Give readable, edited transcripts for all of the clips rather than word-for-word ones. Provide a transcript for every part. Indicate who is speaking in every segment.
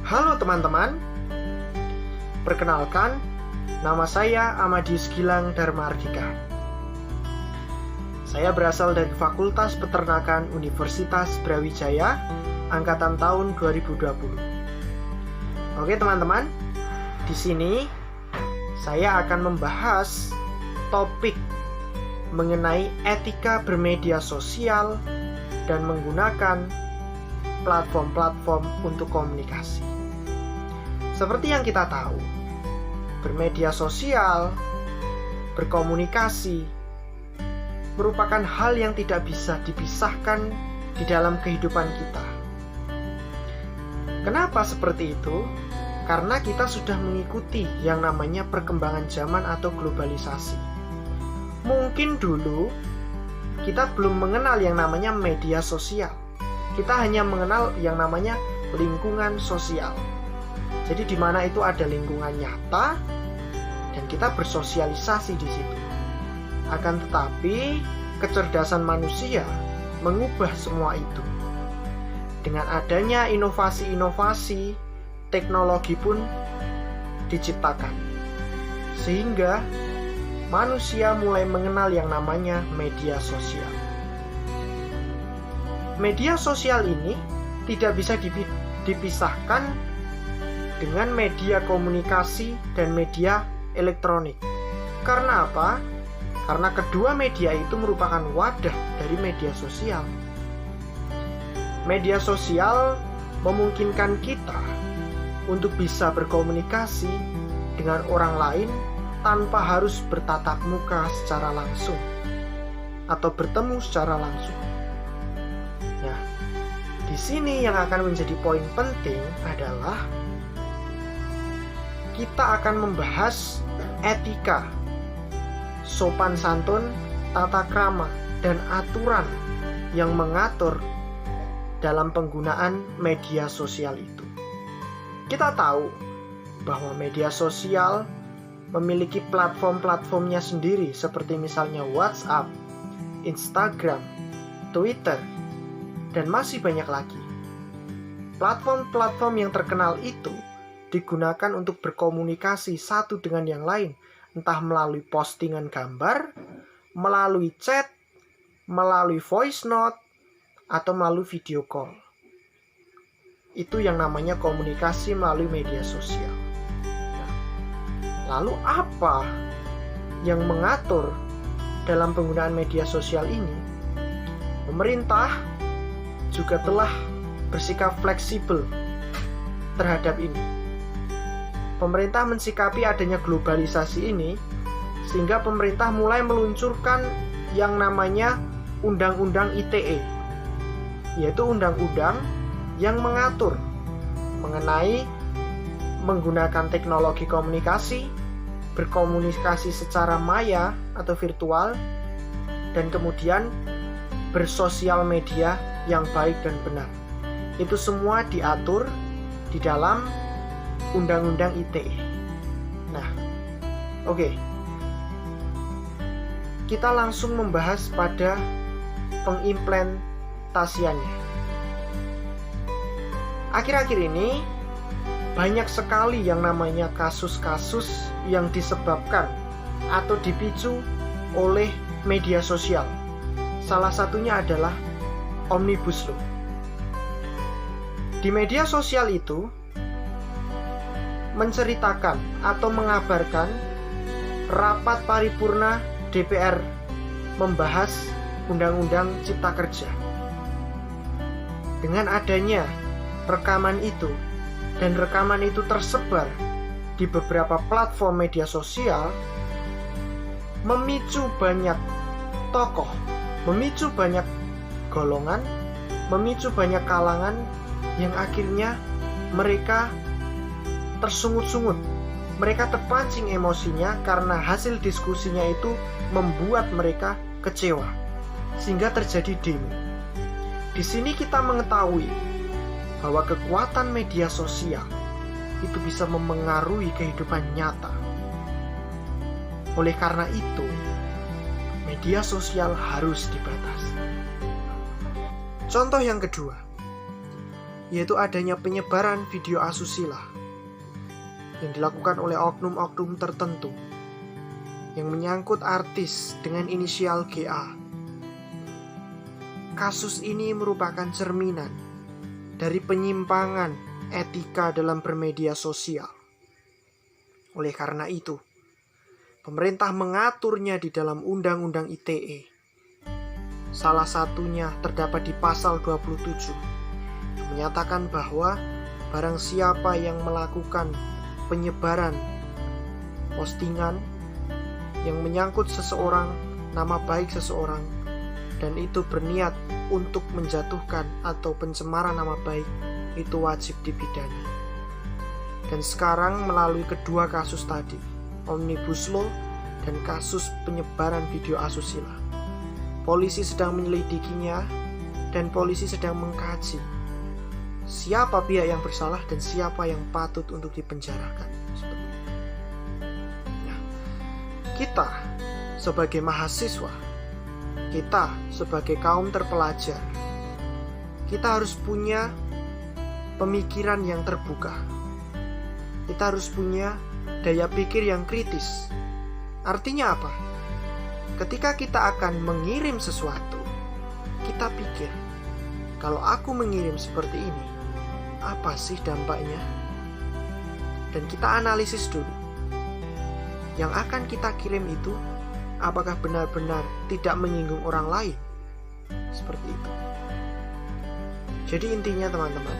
Speaker 1: Halo teman-teman, perkenalkan, nama saya Amadius Gilang Dharmardika. Saya berasal dari Fakultas Peternakan Universitas Brawijaya, angkatan tahun 2020. Oke teman-teman, di sini saya akan membahas topik mengenai etika bermedia sosial dan menggunakan platform-platform untuk komunikasi. Seperti yang kita tahu, bermedia sosial, berkomunikasi merupakan hal yang tidak bisa dipisahkan di dalam kehidupan kita. Kenapa seperti itu? Karena kita sudah mengikuti yang namanya perkembangan zaman atau globalisasi. Mungkin dulu kita belum mengenal yang namanya media sosial. Kita hanya mengenal yang namanya lingkungan sosial. Jadi di mana itu ada lingkungan nyata dan kita bersosialisasi di situ. Akan tetapi kecerdasan manusia mengubah semua itu. Dengan adanya inovasi-inovasi, teknologi pun diciptakan. Sehingga manusia mulai mengenal yang namanya media sosial. Media sosial ini tidak bisa dipisahkan dengan media komunikasi dan media elektronik. Karena apa? Karena kedua media itu merupakan wadah dari media sosial. Media sosial memungkinkan kita untuk bisa berkomunikasi dengan orang lain tanpa harus bertatap muka secara langsung atau bertemu secara langsung. Nah, di sini yang akan menjadi poin penting adalah kita akan membahas etika, sopan santun, tata krama, dan aturan yang mengatur dalam penggunaan media sosial itu. Kita tahu bahwa media sosial memiliki platform-platformnya sendiri seperti misalnya WhatsApp, Instagram, Twitter, dan masih banyak lagi. Platform-platform yang terkenal itu digunakan untuk berkomunikasi satu dengan yang lain, entah melalui postingan gambar, melalui chat, melalui voice note, atau melalui video call. Itu yang namanya komunikasi melalui media sosial. Lalu apa yang mengatur dalam penggunaan media sosial ini? Pemerintah juga telah bersikap fleksibel terhadap ini. Pemerintah mensikapi adanya globalisasi ini sehingga pemerintah mulai meluncurkan yang namanya Undang-Undang ITE, yaitu undang-undang yang mengatur mengenai menggunakan teknologi komunikasi, berkomunikasi secara maya atau virtual, dan kemudian bersosial media yang baik dan benar. Itu semua diatur di dalam Undang-Undang ITE. Nah, oke. Kita langsung membahas pada pengimplementasiannya. Akhir-akhir ini banyak sekali yang namanya kasus-kasus yang disebabkan atau dipicu oleh media sosial. Salah satunya adalah Omnibus Law. Di media sosial itu menceritakan atau mengabarkan rapat paripurna DPR membahas Undang-Undang Cipta Kerja. Dengan adanya rekaman itu, dan rekaman itu tersebar di beberapa platform media sosial, memicu banyak tokoh, memicu banyak golongan, memicu banyak kalangan yang akhirnya mereka tersungut-sungut. Mereka terpancing emosinya karena hasil diskusinya itu membuat mereka kecewa, sehingga terjadi demo. Di sini kita mengetahui bahwa kekuatan media sosial itu bisa memengaruhi kehidupan nyata. Oleh karena itu, media sosial harus dibatasi. Contoh yang kedua, yaitu adanya penyebaran video asusila yang dilakukan oleh oknum-oknum tertentu yang menyangkut artis dengan inisial GA. Kasus ini merupakan cerminan dari penyimpangan etika dalam bermedia sosial. Oleh karena itu, pemerintah mengaturnya di dalam Undang-Undang ITE. Salah satunya terdapat di pasal 27, yang menyatakan bahwa barang siapa yang melakukan penyebaran postingan yang menyangkut seseorang, nama baik seseorang, dan itu berniat untuk menjatuhkan atau pencemaran nama baik, itu wajib dipidana. Dan sekarang melalui kedua kasus tadi, Omnibus Law dan kasus penyebaran video asusila, polisi sedang menyelidikinya dan polisi sedang mengkaji siapa pihak yang bersalah dan siapa yang patut untuk dipenjarakan. Seperti itu. Nah, kita sebagai mahasiswa, kita sebagai kaum terpelajar, kita harus punya pemikiran yang terbuka. Kita harus punya daya pikir yang kritis. Artinya apa? Ketika kita akan mengirim sesuatu, kita pikir, kalau aku mengirim seperti ini, apa sih dampaknya? Dan kita analisis dulu. Yang akan kita kirim itu, apakah benar-benar tidak menyinggung orang lain? Seperti itu. Jadi intinya teman-teman,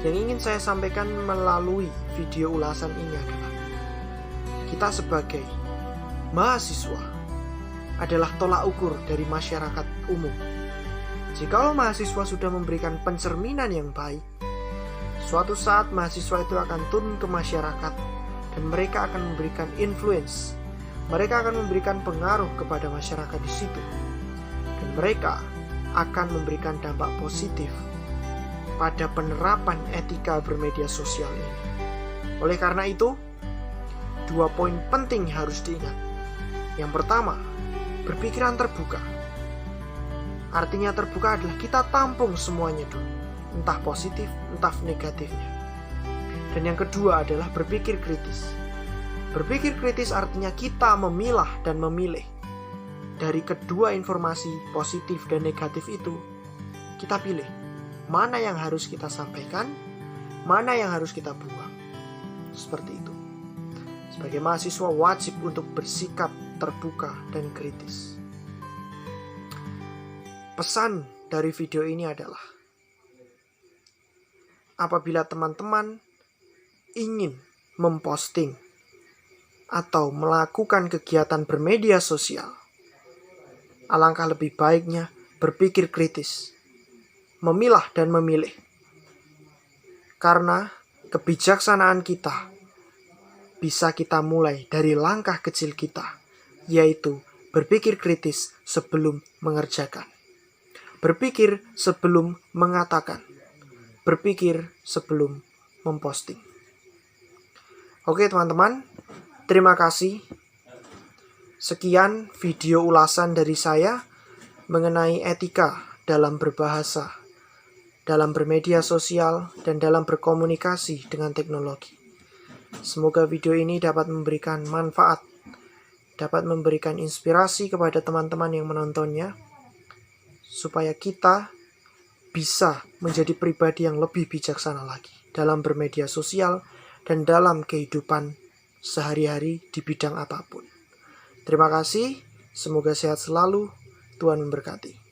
Speaker 1: yang ingin saya sampaikan melalui video ulasan ini adalah, kita sebagai mahasiswa adalah tolak ukur dari masyarakat umum. Jikalau mahasiswa sudah memberikan pencerminan yang baik, suatu saat mahasiswa itu akan turun ke masyarakat dan mereka akan memberikan influence. Mereka akan memberikan pengaruh kepada masyarakat di situ. Dan mereka akan memberikan dampak positif pada penerapan etika bermedia sosial ini. Oleh karena itu, 2 poin penting harus diingat. Yang pertama, berpikiran terbuka. Artinya terbuka adalah kita tampung semuanya dulu, entah positif, entah negatifnya. Dan yang kedua adalah berpikir kritis. Berpikir kritis artinya kita memilah dan memilih. Dari kedua informasi positif dan negatif itu, kita pilih mana yang harus kita sampaikan, mana yang harus kita buang. Seperti itu. Sebagai mahasiswa wajib untuk bersikap terbuka dan kritis. Pesan dari video ini adalah, apabila teman-teman ingin memposting atau melakukan kegiatan bermedia sosial, alangkah lebih baiknya berpikir kritis, memilah dan memilih. Karena kebijaksanaan kita bisa kita mulai dari langkah kecil kita, yaitu berpikir kritis sebelum mengerjakan. Berpikir sebelum mengatakan. Berpikir sebelum memposting. Oke teman-teman, terima kasih. Sekian video ulasan dari saya mengenai etika dalam berbahasa, dalam bermedia sosial, dan dalam berkomunikasi dengan teknologi. Semoga video ini dapat memberikan manfaat, dapat memberikan inspirasi kepada teman-teman yang menontonnya, supaya kita bisa menjadi pribadi yang lebih bijaksana lagi dalam bermedia sosial dan dalam kehidupan sehari-hari di bidang apapun. Terima kasih, semoga sehat selalu, Tuhan memberkati.